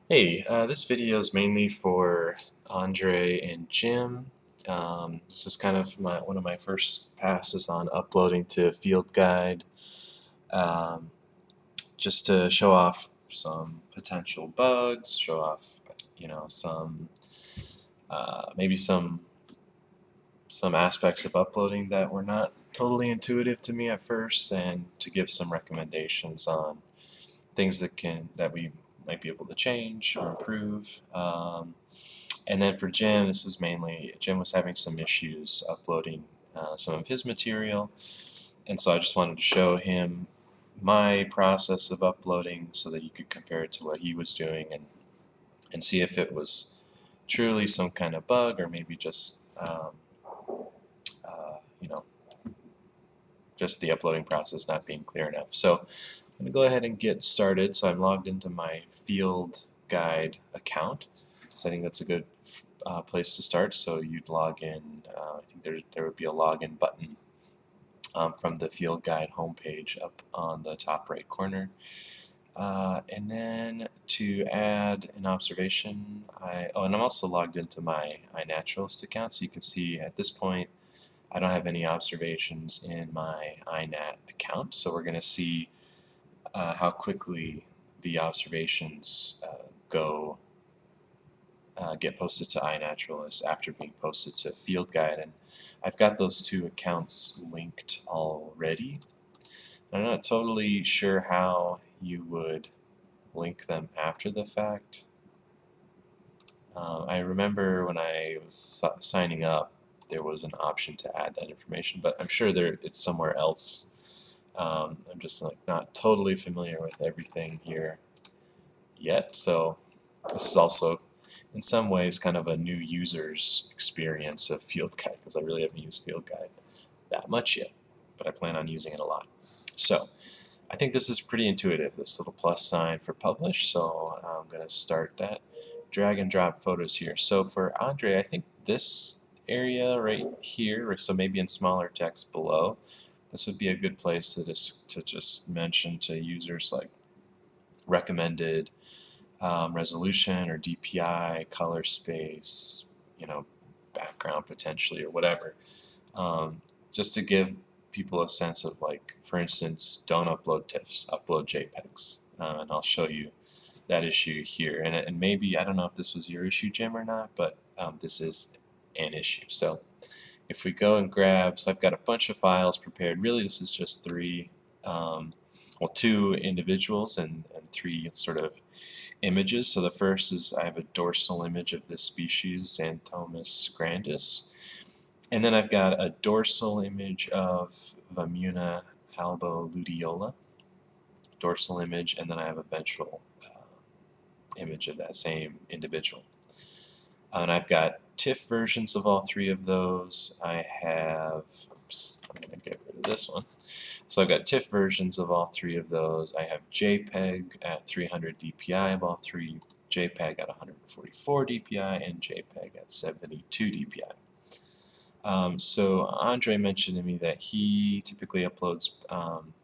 Hey, this video is mainly for Andre and Jim. This is kind of one of my first passes on uploading to FieldGuide, um, just to show off some potential bugs, show off, some maybe some aspects of uploading that were not totally intuitive to me at first, and to give some recommendations on things that we might be able to change or improve. And then for Jim, this is mainly Jim was having some issues uploading some of his material, and so I just wanted to show him my process of uploading so that you could compare it to what he was doing and see if it was truly some kind of bug or maybe just uh, you know just the uploading process not being clear enough. So I'm going to go ahead and get started. So I'm logged into my FieldGuide account. So I think that's a good place to start. So you'd log in. I think there would be a login button from the FieldGuide homepage up on the top right corner. And then to add an observation, and I'm also logged into my iNaturalist account, so you can see at this point I don't have any observations in my iNat account. So we're going to see how quickly the observations get posted to iNaturalist after being posted to FieldGuide, and I've got those two accounts linked already. I'm not totally sure how you would link them after the fact. I remember when I was signing up, there was an option to add that information, but I'm sure it's somewhere else. I'm just like not totally familiar with everything here yet, so this is also in some ways kind of a new user's experience of FieldGuide, because I really haven't used FieldGuide that much yet, but I plan on using it a lot. So I think this is pretty intuitive, this little plus sign for publish, so I'm going to start that. Drag and drop photos here. So for Andre, I think this area right here, so maybe in smaller text below, this would be a good place to just mention to users like recommended resolution or DPI, color space, background potentially or whatever, just to give people a sense of, like, for instance, don't upload TIFFs, upload JPEGs, and I'll show you that issue here. And maybe, I don't know if this was your issue, Jim, or not, but this is an issue. So if we go and grab, so I've got a bunch of files prepared. Really, this is just well, two individuals and three sort of images. So the first is I have a dorsal image of this species, Xanthomus grandis. And then I've got a dorsal image of Vimuna alboludiola, dorsal image, and then I have a ventral image of that same individual. And I've got TIFF versions of all three of those. I have, oops, I'm going to get rid of this one. So I've got TIFF versions of all three of those. I have JPEG at 300 DPI of all three, JPEG at 144 DPI, and JPEG at 72 DPI. So Andre mentioned to me that he typically uploads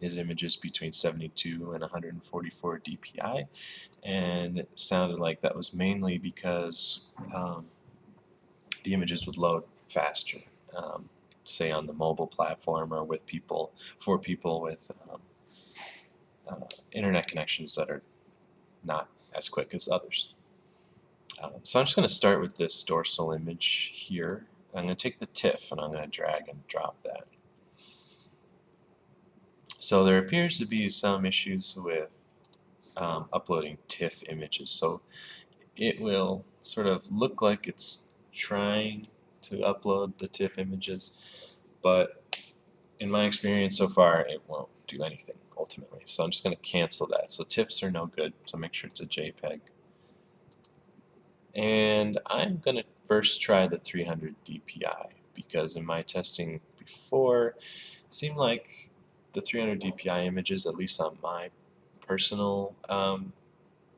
his images between 72 and 144 DPI, and it sounded like that was mainly because the images would load faster, say on the mobile platform or with people, for people with internet connections that are not as quick as others. So I'm just going to start with this dorsal image here. I'm going to take the TIFF and I'm going to drag and drop that. So there appears to be some issues with uploading TIFF images. So it will sort of look like it's trying to upload the TIFF images, but in my experience so far, it won't do anything ultimately. So I'm just going to cancel that. So TIFFs are no good, so make sure it's a JPEG. And I'm going to first try the 300 DPI, because in my testing before, it seemed like the 300 DPI images, at least on my personal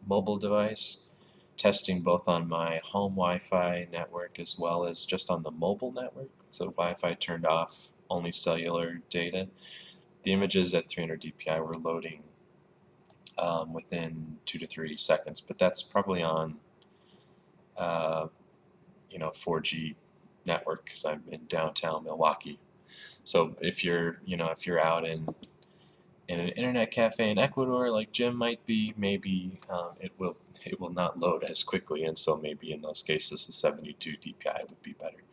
mobile device, testing both on my home Wi-Fi network as well as just on the mobile network, so Wi-Fi turned off, only cellular data, the images at 300 DPI were loading within 2 to 3 seconds, but that's probably on uh, 4G network because I'm in downtown Milwaukee. So if you're out in an internet cafe in Ecuador, like Jim might be, maybe it will not load as quickly, and so maybe in those cases the 72 DPI would be better.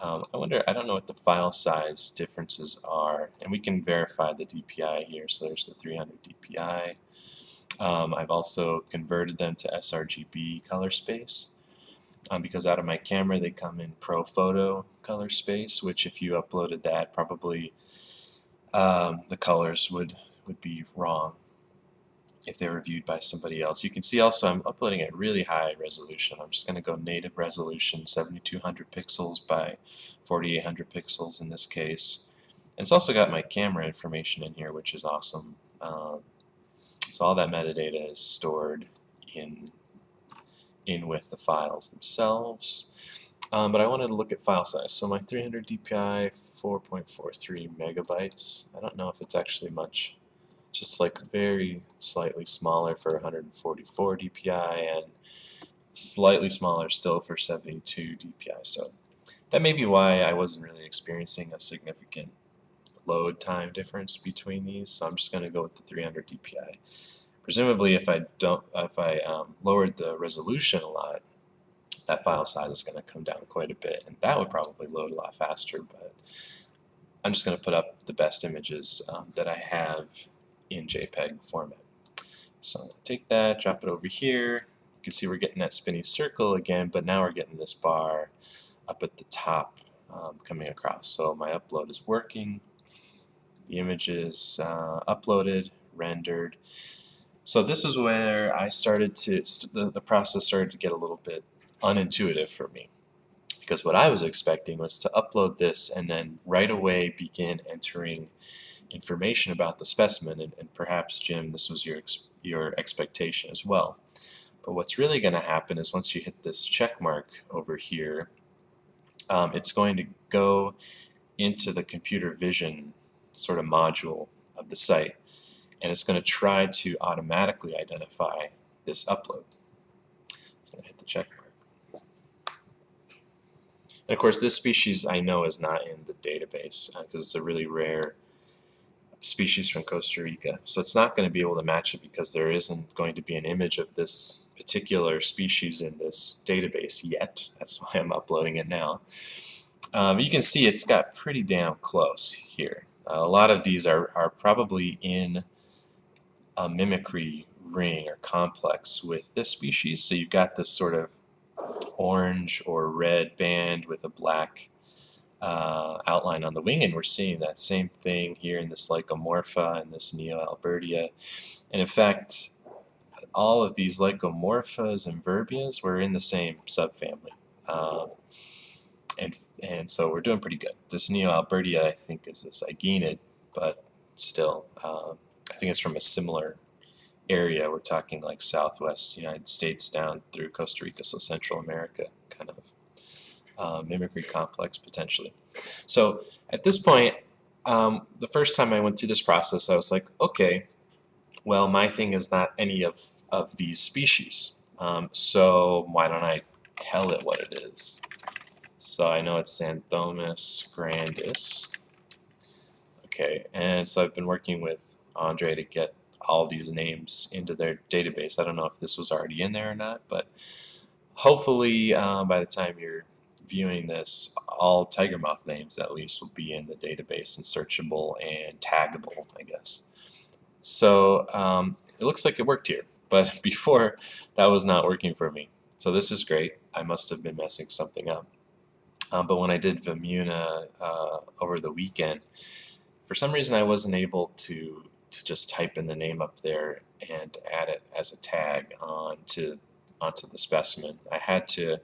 I don't know what the file size differences are, and we can verify the DPI here. So there's the 300 DPI. I've also converted them to sRGB color space because out of my camera they come in Pro Photo color space, which if you uploaded that, probably the colors would be wrong if they were viewed by somebody else. You can see also I'm uploading at really high resolution. I'm just going to go native resolution, 7200 pixels by 4800 pixels in this case. And it's also got my camera information in here, which is awesome. So all that metadata is stored in with the files themselves. But I wanted to look at file size. So my 300 DPI, 4.43 megabytes. I don't know if it's actually much. Just like very slightly smaller for 144 DPI and slightly smaller still for 72 DPI. So that may be why I wasn't really experiencing a significant load time difference between these. So I'm just going to go with the 300 DPI. Presumably, if I lowered the resolution a lot, that file size is going to come down quite a bit, and that would probably load a lot faster. But I'm just going to put up the best images that I have in JPEG format. So I'm going to take that, drop it over here. You can see we're getting that spinny circle again, but now we're getting this bar up at the top coming across. So my upload is working. The image is uploaded, rendered. So this is where I started to, the process started to get a little bit unintuitive for me. Because what I was expecting was to upload this and then right away begin entering information about the specimen, and perhaps, Jim, this was your expectation as well. But what's really going to happen is once you hit this check mark over here, it's going to go into the computer vision sort of module of the site, and it's going to try to automatically identify this upload. So I'm going to hit the check mark. And of course, this species I know is not in the database because it's a really rare species from Costa Rica. So it's not going to be able to match it because there isn't going to be an image of this particular species in this database yet. That's why I'm uploading it now. You can see it's got pretty damn close here. A lot of these are probably in a mimicry ring or complex with this species. So you've got this sort of orange or red band with a black outline on the wing, and we're seeing that same thing here in this Lycomorpha and this Neo-Albertia. And in fact, all of these Lycomorphas and Verbias were in the same subfamily. And so we're doing pretty good. This Neo-Albertia, I think, is a Zygenid, but still, I think it's from a similar area. We're talking like southwest United States down through Costa Rica, so Central America, kind of mimicry complex potentially. So at this point, the first time I went through this process, I was like, okay, well, my thing is not any of these species. So why don't I tell it what it is? So I know it's Xanthomus grandis. Okay, and so I've been working with Andre to get all these names into their database. I don't know if this was already in there or not, but hopefully by the time you're viewing this, all tiger moth names at least will be in the database and searchable and taggable, I guess. So it looks like it worked here, but before that was not working for me. So this is great. I must have been messing something up. But when I did Vimuna over the weekend, for some reason I wasn't able to just type in the name up there and add it as a tag onto the specimen. I had to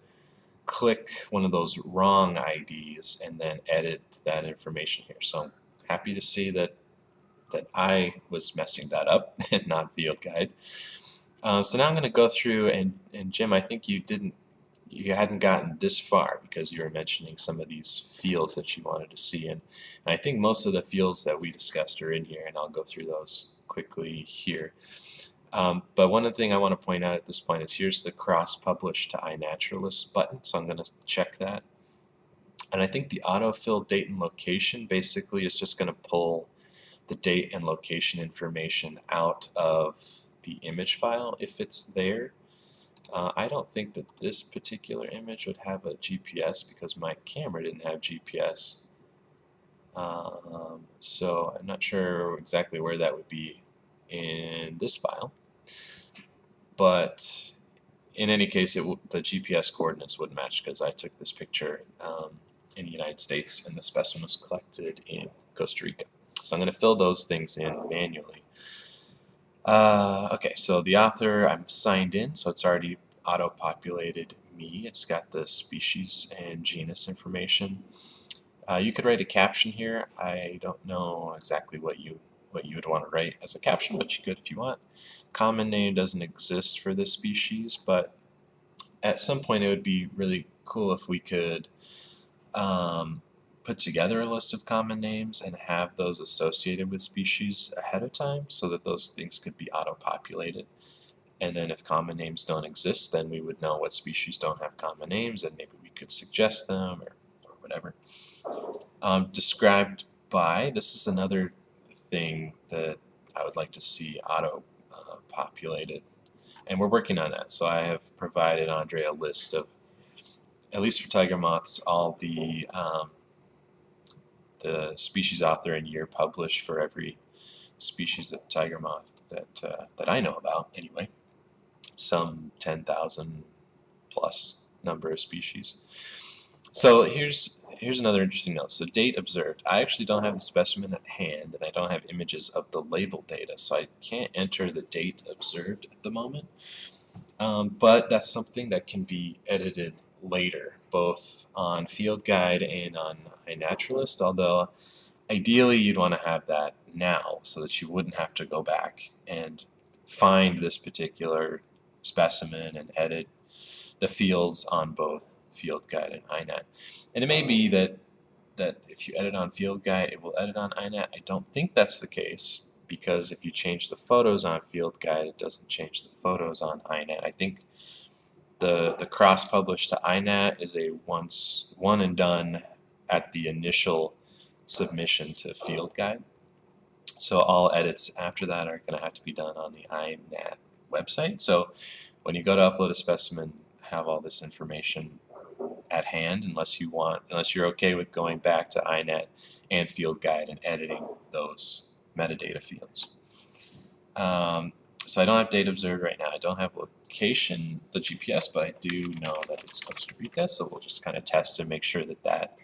click one of those wrong IDs and then edit that information here. So I'm happy to see that I was messing that up and not FieldGuide. So now I'm going to go through and Jim, I think you hadn't gotten this far because you were mentioning some of these fields that you wanted to see, and I think most of the fields that we discussed are in here, and I'll go through those quickly here. But one other thing I want to point out at this point is here's the cross-publish to iNaturalist button, so I'm going to check that. And I think the autofill date and location basically is just going to pull the date and location information out of the image file if it's there. I don't think that this particular image would have a GPS because my camera didn't have GPS. So I'm not sure exactly where that would be in this file. But in any case, the GPS coordinates would match because I took this picture in the United States and the specimen was collected in Costa Rica. So I'm going to fill those things in manually. Okay, so the author, I'm signed in, so it's already auto-populated me. It's got the species and genus information. You could write a caption here. I don't know exactly what you would want to write as a caption, but you could if you want. Common name doesn't exist for this species, but at some point it would be really cool if we could put together a list of common names and have those associated with species ahead of time so that those things could be auto-populated. And then if common names don't exist, then we would know what species don't have common names and maybe we could suggest them or whatever. Described by, this is another thing that I would like to see auto-populated. And we're working on that. So I have provided Andre a list of, at least for tiger moths, all the species author and year published for every species of tiger moth that I know about anyway. Some 10,000 plus number of species. So here's another interesting note. So date observed. I actually don't have the specimen at hand, and I don't have images of the label data, so I can't enter the date observed at the moment. But that's something that can be edited later, both on FieldGuide and on iNaturalist, although ideally you'd want to have that now so that you wouldn't have to go back and find this particular specimen and edit the fields on both FieldGuide and iNat. And it may be that if you edit on FieldGuide, it will edit on iNat. I don't think that's the case because if you change the photos on FieldGuide, it doesn't change the photos on iNat. I think the cross-publish to iNat is a one and done at the initial submission to FieldGuide. So all edits after that are going to have to be done on the iNat website. So when you go to upload a specimen, have all this information at hand unless you're okay with going back to iNet and FieldGuide and editing those metadata fields. So I don't have date observed right now. I don't have location, the GPS, but I do know that it's Costa Rica, so we'll just kind of test and make sure that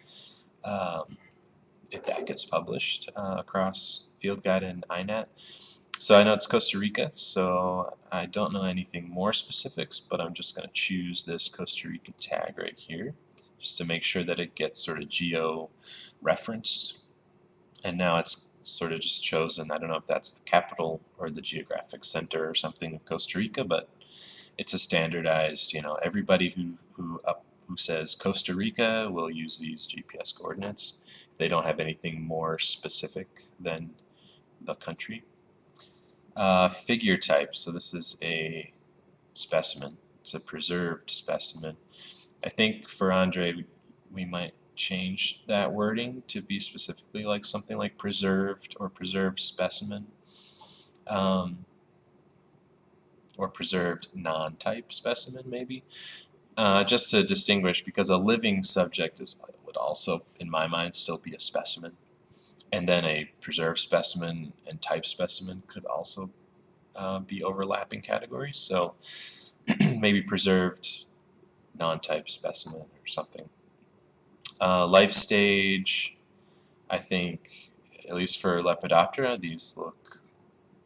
if that gets published across FieldGuide and iNet. So I know it's Costa Rica, so I don't know anything more specifics, but I'm just going to choose this Costa Rica tag right here just to make sure that it gets sort of geo-referenced. And now it's sort of just chosen, I don't know if that's the capital or the geographic center or something of Costa Rica, but it's a standardized, everybody who says Costa Rica will use these GPS coordinates. They don't have anything more specific than the country. Figure type, so this is a specimen. It's a preserved specimen. I think for Andre, we might change that wording to be specifically like something like preserved or preserved specimen, or preserved non-type specimen maybe, just to distinguish, because a living subject would also, in my mind, still be a specimen. And then a preserved specimen and type specimen could also be overlapping categories. So maybe preserved non-type specimen or something. Life stage, I think, at least for Lepidoptera, these look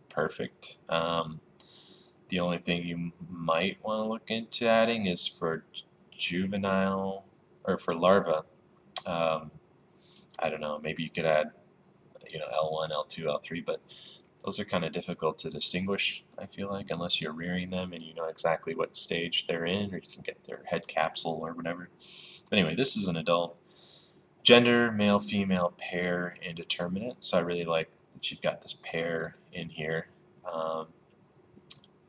perfect. The only thing you might want to look into adding is for juvenile, or for larva. I don't know, maybe you could add L1, L2, L3, but those are kind of difficult to distinguish, I feel like, unless you're rearing them and you know exactly what stage they're in, or you can get their head capsule or whatever. Anyway, this is an adult. Gender, male, female, pair, and determinate. So I really like that you've got this pair in here.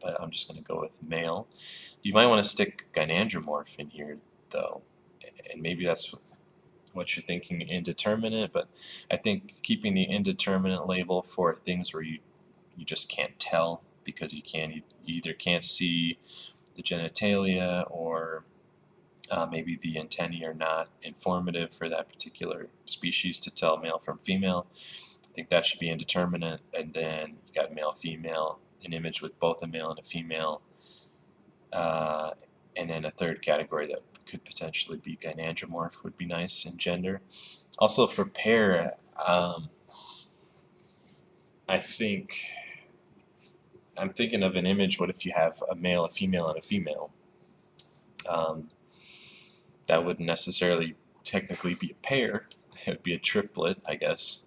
but I'm just going to go with male. You might want to stick gynandromorph in here, though, and maybe that's what you're thinking, indeterminate, but I think keeping the indeterminate label for things where you just can't tell, because you either can't see the genitalia, or maybe the antennae are not informative for that particular species to tell male from female. I think that should be indeterminate, and then you got male female, an image with both a male and a female, uh, and then a third category that could potentially be gynandromorph would be nice in gender. Also for pair, I think I'm thinking of an image. What if you have a male, a female, and a female? Um, that wouldn't necessarily technically be a pair. It would be a triplet, I guess.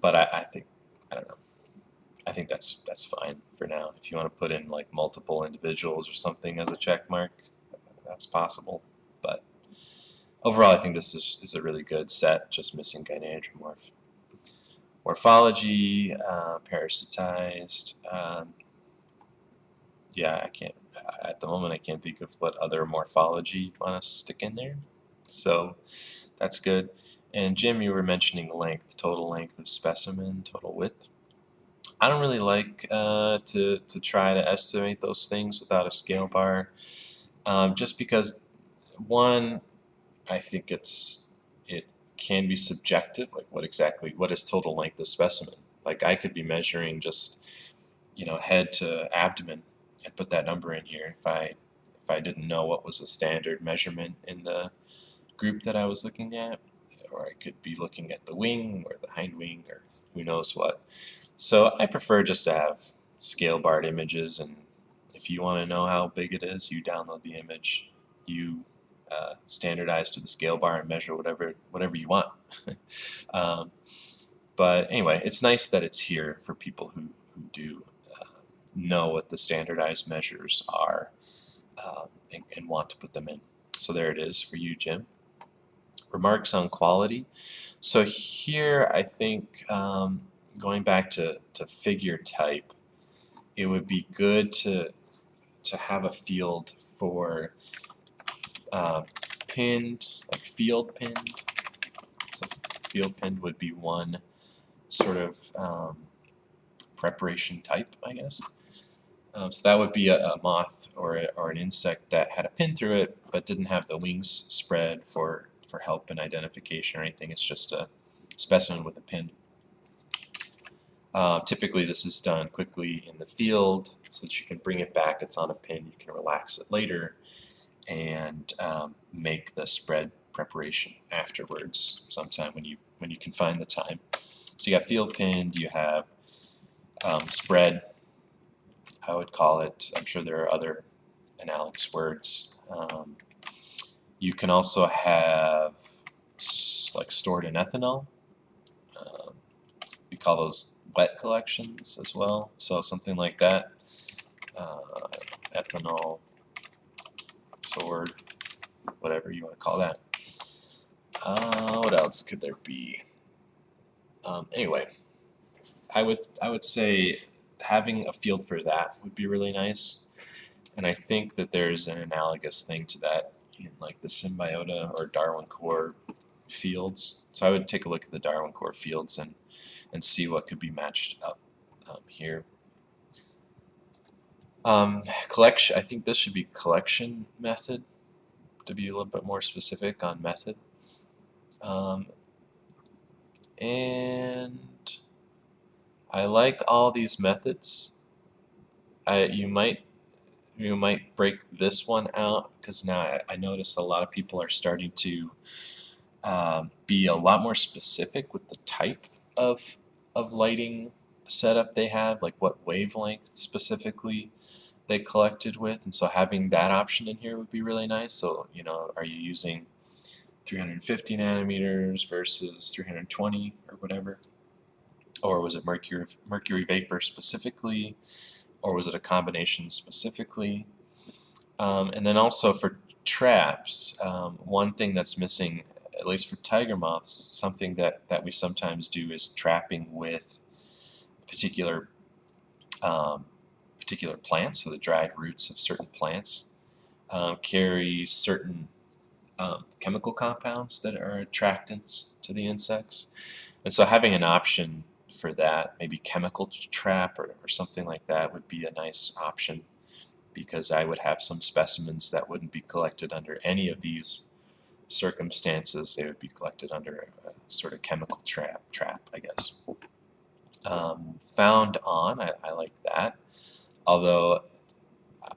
But I think, I don't know. I think that's fine for now. If you want to put in like multiple individuals or something as a check mark, that's possible. But overall, I think this is a really good set, just missing gynandromorph. Morphology, parasitized. Yeah, I can't, at the moment I can't think of what other morphology you'd want to stick in there. So that's good. And Jim, you were mentioning length, total length of specimen, total width. I don't really like to try to estimate those things without a scale bar, just because, one, I think it can be subjective. Like what is total length of specimen? Like I could be measuring just head to abdomen and put that number in here if I didn't know what was a standard measurement in the group that I was looking at, or I could be looking at the wing or the hind wing or who knows what. So I prefer just to have scale barred images, and if you want to know how big it is, you download the image, you standardize to the scale bar and measure whatever you want. um, but anyway, it's nice that it's here for people who do know what the standardized measures are, and want to put them in. So there it is for you, Jim. Remarks on quality. So here I think, going back to figure type, it would be good to have a field for pinned, like field pinned. So field pinned would be one sort of preparation type, I guess. So that would be a moth or an insect that had a pin through it but didn't have the wings spread for help and identification or anything. It's just a specimen with a pin. Typically this is done quickly in the field so that you can bring it back. It's on a pin. You can relax it later and make the spread preparation afterwards sometime when you can find the time. So you got field pinned, you have spread, I would call it. I'm sure there are other analogous words. You can also have like stored in ethanol. We call those wet collections as well. So something like that. Ethanol, stored, whatever you want to call that. What else could there be? Anyway, I would say having a field for that would be really nice, and I think that there's an analogous thing to that in like the Symbiota or Darwin Core fields. So I would take a look at the Darwin Core fields and see what could be matched up here. Collection. I think this should be collection method, to be a little bit more specific on method. And I like all these methods. You might break this one out, because now I notice a lot of people are starting to be a lot more specific with the type of lighting setup they have, like what wavelength specifically they collected with, and so having that option in here would be really nice. So are you using 350 nanometers versus 320 or whatever, or was it mercury vapor specifically, or was it a combination specifically? And then also for traps, one thing that's missing, at least for tiger moths, something that we sometimes do is trapping with particular um, particular plants, so the dried roots of certain plants, carry certain chemical compounds that are attractants to the insects. And so having an option for that, maybe chemical trap or something like that, would be a nice option, because I would have some specimens that wouldn't be collected under any of these circumstances. They would be collected under a sort of chemical trap, I guess. Found on, I like that. Although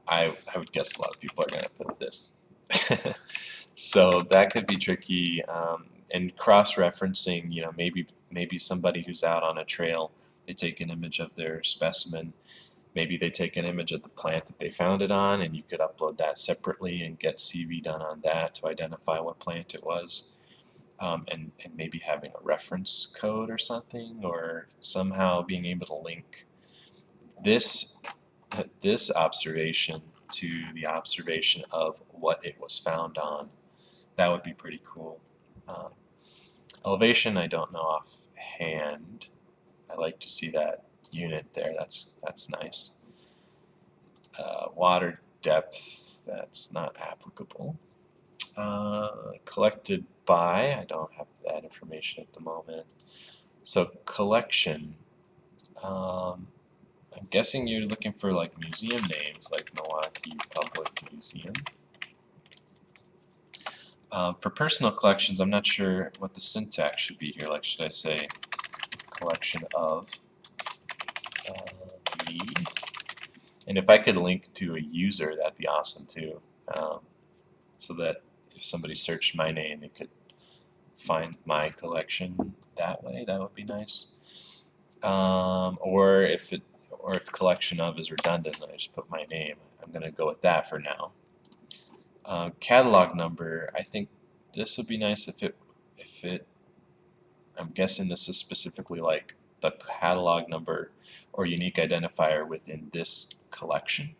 I would guess a lot of people are going to put this. So that could be tricky. And cross-referencing, maybe somebody who's out on a trail, they take an image of their specimen. Maybe they take an image of the plant that they found it on, and you could upload that separately and get CV done on that to identify what plant it was. And maybe having a reference code or something, or somehow being able to link this observation to the observation of what it was found on. That would be pretty cool. Um, Elevation, I don't know offhand. I like to see that unit there. That's nice. Water depth, that's not applicable. Collected by, I don't have that information at the moment. So collection, I'm guessing you're looking for like museum names, like Milwaukee Public Museum. For personal collections, I'm not sure what the syntax should be here. Like, should I say collection of me? And if I could link to a user, that'd be awesome too. So that if somebody searched my name, they could find my collection that way. That would be nice. Or if collection of is redundant, then I just put my name. I'm going to go with that for now. Catalog number, I think this would be nice if it, I'm guessing this is specifically like the catalog number or unique identifier within this collection.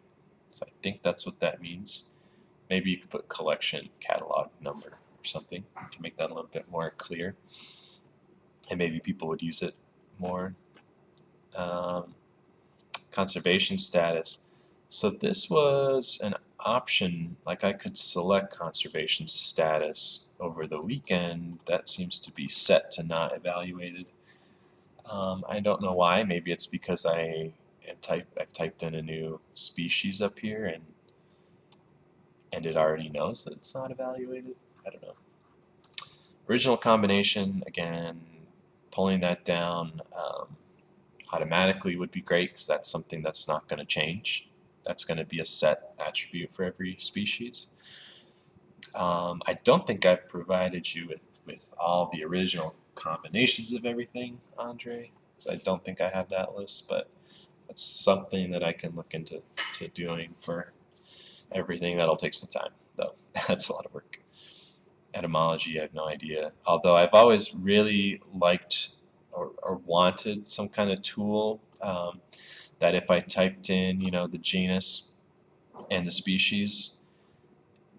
So I think that's what that means. Maybe you could put collection catalog number or something to make that a little bit more clear, and maybe people would use it more. Conservation status. So this was an option, like I could select conservation status over the weekend. That seems to be set to not evaluated. I don't know why. Maybe it's because I've typed in a new species up here and it already knows that it's not evaluated. I don't know. Original combination, again, pulling that down automatically would be great, because that's something that's not going to change. That's going to be a set attribute for every species. I don't think I've provided you with all the original combinations of everything, Andre, because I don't think I have that list, but that's something that I can look into doing for everything. That'll take some time, though. That's a lot of work. Etymology, I have no idea. Although I've always really liked or wanted some kind of tool that if I typed in, the genus and the species,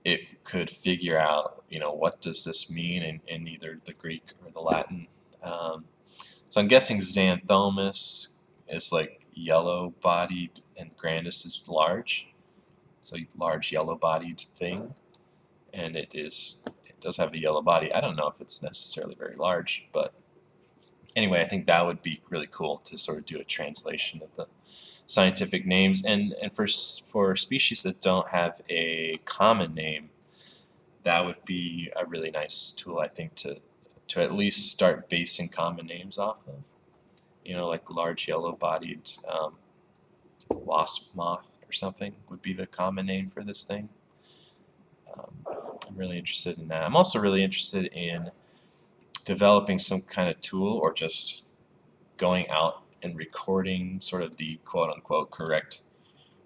it could figure out, what does this mean in either the Greek or the Latin. So I'm guessing Xanthomus is like yellow-bodied and Grandis is large. So large yellow-bodied thing, and it does have a yellow body. I don't know if it's necessarily very large, but anyway, I think that would be really cool to sort of do a translation of the scientific names, and for species that don't have a common name, that would be a really nice tool, I think, to at least start basing common names off of. Like large yellow-bodied wasp moth or something would be the common name for this thing. I'm really interested in that. I'm also really interested in developing some kind of tool, or just going out and recording sort of the quote-unquote correct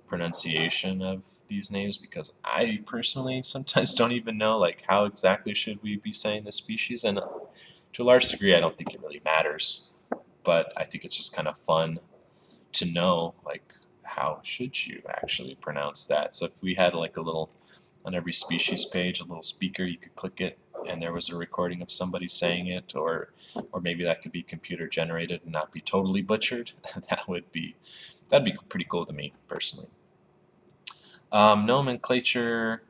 pronunciation of these names, because I personally sometimes don't even know like how exactly should we be saying the species, and to a large degree I don't think it really matters, but I think it's just kind of fun to know like how should you actually pronounce that. So if we had like a little, on every species page, a little speaker, you could click it and there was a recording of somebody saying it, or maybe that could be computer generated and not be totally butchered. That would be That'd be pretty cool to me, personally. Nomenclature,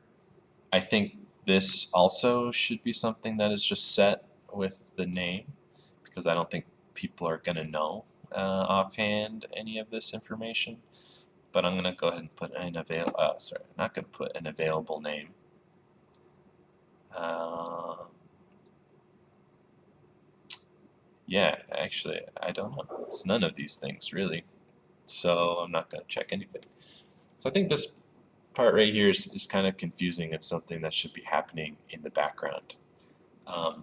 I think this also should be something that is just set with the name, because I don't think people are going to know offhand any of this information. But I'm going to go ahead and put an sorry, I'm not going to put an available name. Yeah, actually, I don't know. It's none of these things, really. So I'm not going to check anything. So I think this part right here is kind of confusing. It's something that should be happening in the background um,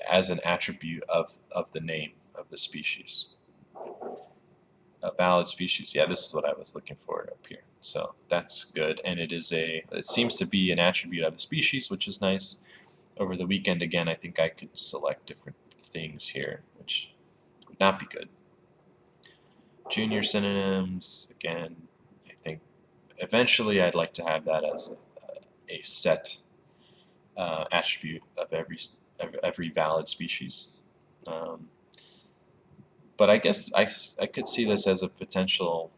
as an attribute of the name of the species. A valid species. Yeah, this is what I was looking for up here. So that's good. And it seems to be an attribute of the species, which is nice. Over the weekend, again, I think I could select different things here, which would not be good. Junior synonyms, again, I think eventually I'd like to have that as a set attribute of every valid species. Um, but I guess I could see this as a potential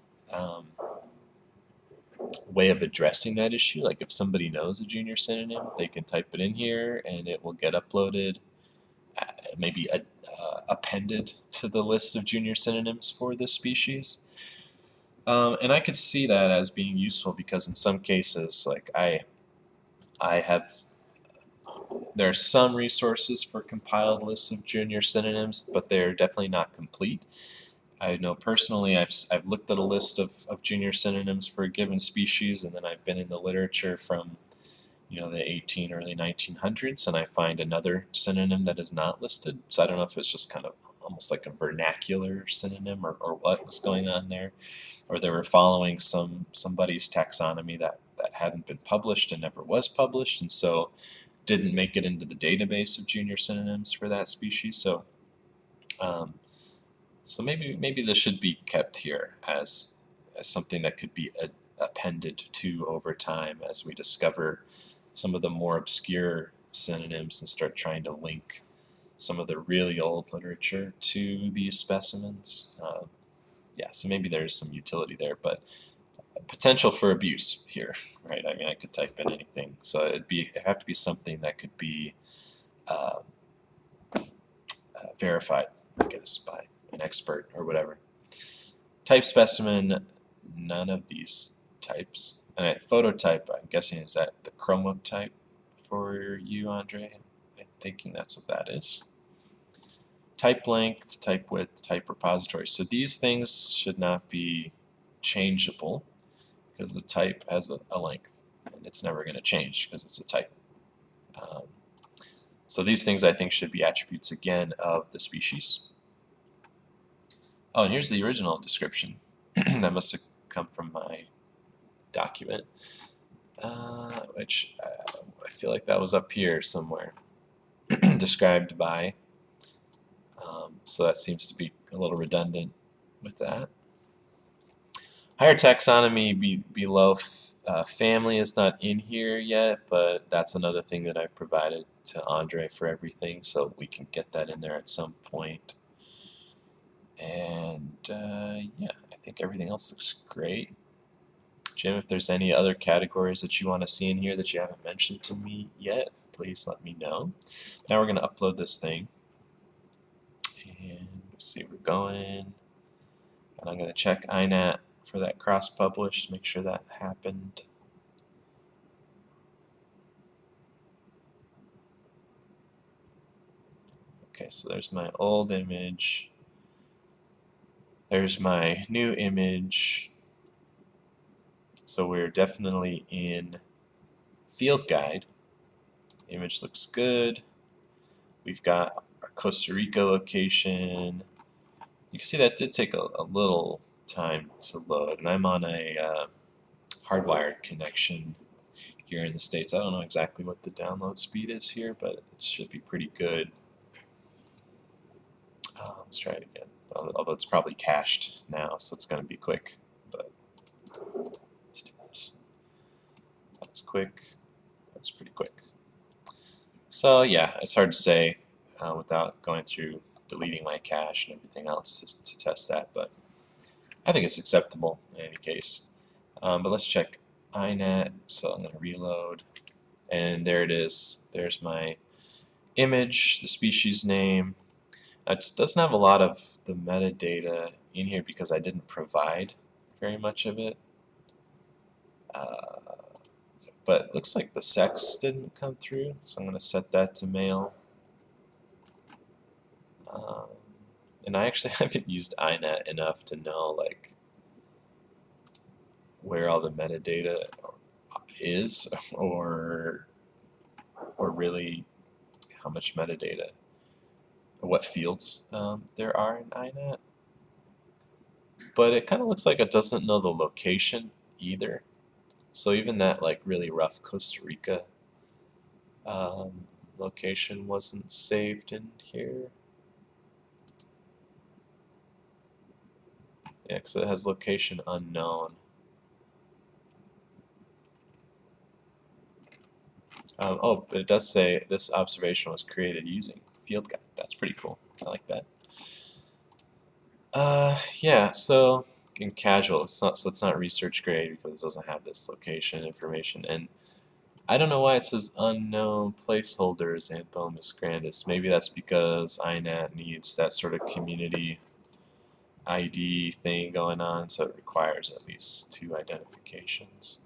way of addressing that issue. Like if somebody knows a junior synonym, they can type it in here and it will get uploaded, maybe appended to the list of junior synonyms for this species. And I could see that as being useful because in some cases, like I have, there are some resources for compiled lists of junior synonyms, but they're definitely not complete. I know personally I've looked at a list of junior synonyms for a given species, and then I've been in the literature from the early 1900s, and I find another synonym that is not listed. So I don't know if it's just kind of almost like a vernacular synonym or what was going on there, or they were following somebody's taxonomy that hadn't been published and never was published, and so didn't make it into the database of junior synonyms for that species. Um, so maybe this should be kept here as something that could be appended to over time as we discover some of the more obscure synonyms and start trying to link some of the really old literature to these specimens. Yeah, so maybe there's some utility there, but potential for abuse here, right? I mean, I could type in anything, so it'd have to be something that could be uh, verified, I guess, by an expert or whatever. Type specimen, none of these types. Phototype, I'm guessing, is that the chromotype for you, Andre? I'm thinking that's what that is. Type length, type width, type repository. So these things should not be changeable because the type has a length and it's never going to change because it's a type. Um, so these things I think should be attributes again of the species. Oh, and here's the original description. That must have come from my document, which I feel like that was up here somewhere, described by. So that seems to be a little redundant with that. Higher taxonomy below family is not in here yet, but that's another thing that I've provided to Andre for everything, so we can get that in there at some point. And yeah, I think everything else looks great. Jim, if there's any other categories that you want to see in here that you haven't mentioned to me yet, please let me know. Now we're going to upload this thing. And see where we're going. And I'm going to check INAT for that cross-publish, make sure that happened. Okay, so there's my old image. There's my new image. So we're definitely in FieldGuide. The image looks good. We've got our Costa Rica location. You can see that did take a little time to load, and I'm on a hardwired connection here in the States. I don't know exactly what the download speed is here, but it should be pretty good. Let's try it again. Although it's probably cached now, so it's going to be quick. But let's do this. That's quick. That's pretty quick. So yeah, it's hard to say without going through deleting my cache and everything else to test that. But I think it's acceptable in any case. But let's check INET. So I'm going to reload, and there it is. There's my image, the species name. It doesn't have a lot of the metadata in here because I didn't provide very much of it. But it looks like the sex didn't come through, so I'm going to set that to male. Um, and I actually haven't used INET enough to know like where all the metadata is, or really how much metadata, or what fields there are in INET. But it kind of looks like it doesn't know the location either. So even that like really rough Costa Rica location wasn't saved in here. Yeah, because it has location unknown. Oh, but it does say this observation was created using FieldGuide. That's pretty cool. I like that. Yeah, so in casual, it's not research grade because it doesn't have this location information. And I don't know why it says unknown placeholders Anthomus grandis. Maybe that's because INAT needs that sort of community ID thing going on, so it requires at least 2 identifications.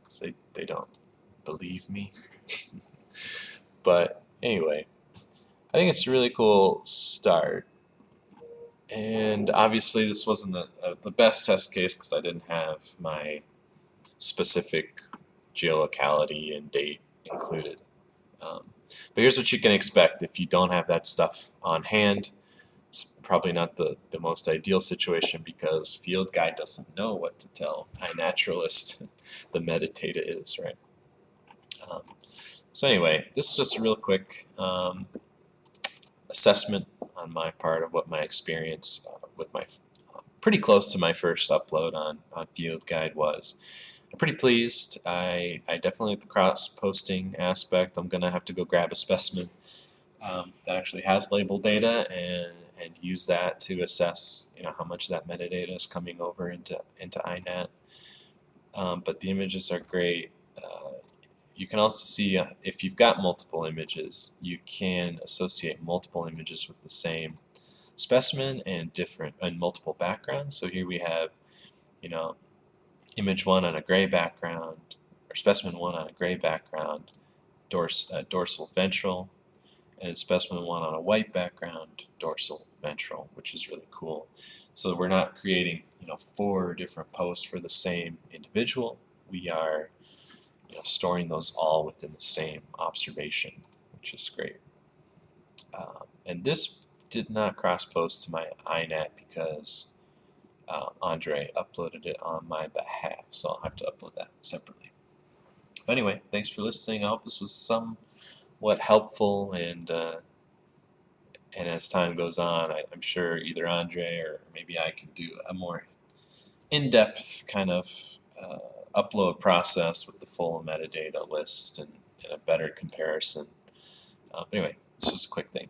Because they don't believe me. But anyway, I think it's a really cool start. And obviously this wasn't the best test case because I didn't have my specific geolocality and date included. But here's what you can expect if you don't have that stuff on hand. It's probably not the most ideal situation because FieldGuide doesn't know what to tell iNaturalist the metadata is, right? So anyway, this is just a real quick assessment on my part of what my experience with my pretty close to my first upload on FieldGuide was. I'm pretty pleased. I definitely like the cross-posting aspect. I'm gonna have to go grab a specimen that actually has label data and use that to assess, how much of that metadata is coming over into INAT. But the images are great. You can also see if you've got multiple images, you can associate multiple images with the same specimen and multiple backgrounds. So here we have, image 1 on a gray background, or specimen 1 on a gray background, dorsal ventral, and specimen 1 on a white background, dorsal ventral, which is really cool. So we're not creating 4 different posts for the same individual. We are storing those all within the same observation, which is great. And this did not cross-post to my INAT because Andre uploaded it on my behalf, so I'll have to upload that separately. But anyway, thanks for listening. I hope this was somewhat helpful, and as time goes on, I'm sure either Andre or maybe I can do a more in-depth kind of upload process with the full metadata list and a better comparison. Anyway, this was a quick thing.